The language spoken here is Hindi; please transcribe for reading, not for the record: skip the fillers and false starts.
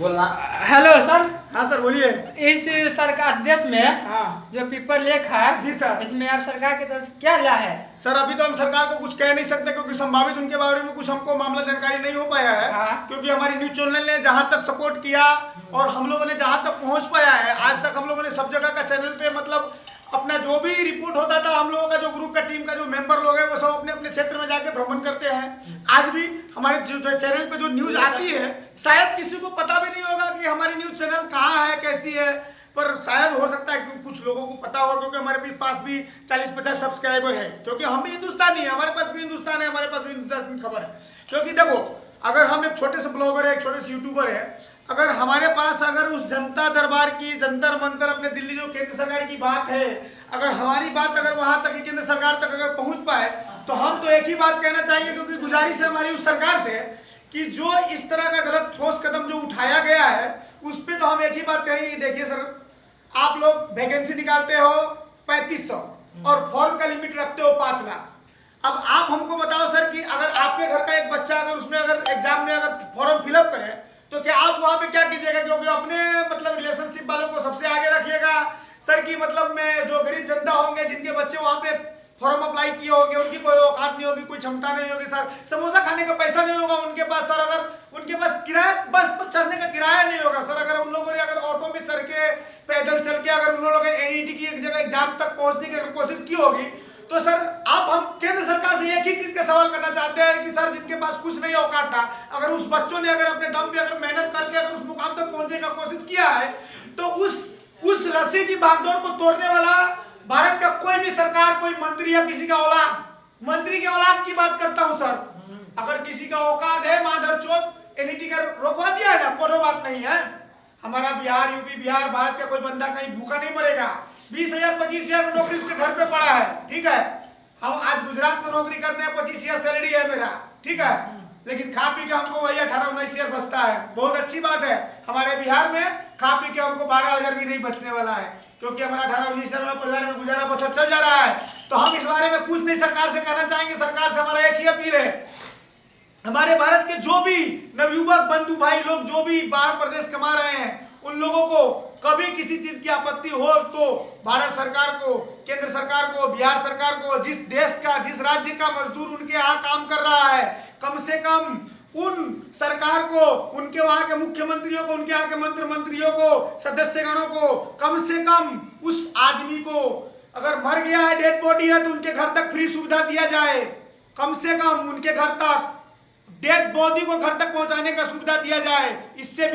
बोलना। Hello sir. हाँ सर बोलिए। इस सरकार देश में हाँ जो पेपर लीक है जी सर, इसमें आप सरकार की तरफ से क्या लाया है? सर अभी तो हम सरकार को कुछ कह नहीं सकते क्योंकि संभावित उनके बारे में कुछ हमको मामला जानकारी नहीं हो पाया है। हाँ। क्योंकि हमारी न्यूज चैनल ने जहाँ तक सपोर्ट किया और हम लोगों ने जहाँ तक पहुँच पाया है, आज तक हम लोगों ने सब जगह का चैनल पे मतलब अपना जो भी रिपोर्ट होता था, हम लोगों का जो ग्रुप का टीम का जो मेंबर लोग हैं वो सब अपने अपने क्षेत्र में जाके भ्रमण करते हैं। आज भी हमारे जो चैनल पे जो न्यूज आती है शायद किसी को पता भी नहीं होगा कि हमारी न्यूज चैनल कहाँ है, कैसी है, पर शायद हो सकता है कि कुछ लोगों को पता हो क्योंकि हमारे पास भी 40-50 सब्सक्राइबर है। क्योंकि हम भी हिंदुस्तानी है, हमारे पास भी हिंदुस्तान है, हमारे पास भी हिंदुस्तान की खबर है। क्योंकि देखो, अगर हम एक छोटे से ब्लॉगर है, एक छोटे से यूट्यूबर है, अगर हमारे पास अगर उस जनता दरबार की जंतर मंतर अपने दिल्ली जो केंद्र सरकार की बात है, अगर हमारी बात अगर वहां तक केंद्र सरकार तक अगर पहुंच पाए तो हम तो एक ही बात कहना चाहेंगे, क्योंकि गुजारिश है हमारी उस सरकार से कि जो इस तरह का गलत ठोस कदम जो उठाया गया है उस पर तो हम एक ही बात कहेंगे। देखिए सर, आप लोग वैकेंसी निकालते हो 3500 और फॉर्म का लिमिट रखते हो 5 लाख। अब आप हमको बताओ सर कि अगर आपके घर का एक बच्चा अगर उसमें अगर एग्जाम में अगर फॉर्म फिलअप करे तो क्या आप वहां पे क्या कीजिएगा? क्योंकि अपने मतलब रिलेशनशिप वालों को सबसे आगे रखिएगा सर की मतलब में जो गरीब जनता होंगे जिनके बच्चे वहां पे फॉर्म अप्लाई किए होंगे, उनकी कोई औकात नहीं होगी, कोई क्षमता नहीं होगी सर, समोसा खाने का पैसा नहीं होगा उनके पास सर, अगर उनके पास किराया बस पर चढ़ने का किराया नहीं होगा सर, अगर उन लोगों ने अगर ऑटो में चढ़ के पैदल चल के अगर उन लोगों ने एनईटी की एक जगह एग्जाम तक पहुंचने की अगर कोशिश की होगी तो सर आप हम केंद्र सरकार से एक ही चीज का सवाल करना चाहते हैं कि सर जिनके पास कुछ नहीं औकात था, अगर उस बच्चों ने अगर अपने दम पे अगर मेहनत करके अगर उस मुकाम तक पहुंचने का कोशिश किया है तो उस रस्सी की भागदौड़ को तोड़ने वाला भारत का कोई भी सरकार, कोई मंत्री या किसी का औलाद, मंत्री के औलाद की बात करता हूं सर, अगर किसी का औकात है माधर चौथ एनईटी का रोकवा दिया है ना, कोई बात नहीं है। हमारा बिहार, यूपी, बिहार, भारत का कोई बंदा कहीं भूखा नहीं मरेगा। 20,000 25,000 का नौकरी उसके घर पे पड़ा है, ठीक है। हम आज गुजरात में नौकरी करते हैं, 25,000 सैलरी है मेरा, ठीक है, लेकिन खा पी के हमको वही 18-19,000 बचता है। बहुत अच्छी बात है, हमारे बिहार में खा पी के हमको 12,000 भी नहीं बचने वाला है, क्योंकि हमारा 18-19,000 में परिवार में गुजारा बसर चल जा रहा है। तो हम इस बारे में कुछ नहीं सरकार से कहना चाहेंगे। सरकार से हमारा एक ही अपील है, हमारे भारत के जो भी नवयुवक बंधु भाई लोग जो भी बाहर प्रदेश कमा रहे हैं उन लोगों को कभी किसी चीज की आपत्ति हो तो भारत सरकार को, केंद्र सरकार को, बिहार सरकार को, जिस देश का जिस राज्य का मजदूर उनके यहाँ काम कर रहा है, कम से कम उन सरकार को, उनके वहां के मुख्यमंत्रियों को, उनके यहाँ के मंत्रियों को, सदस्यगणों को, कम से कम उस आदमी को अगर मर गया है, डेड बॉडी है, तो उनके घर तक फ्री सुविधा दिया जाए। कम से कम उनके घर तक डेड बॉडी को घर तक पहुंचाने का सुविधा दिया जाए। इससे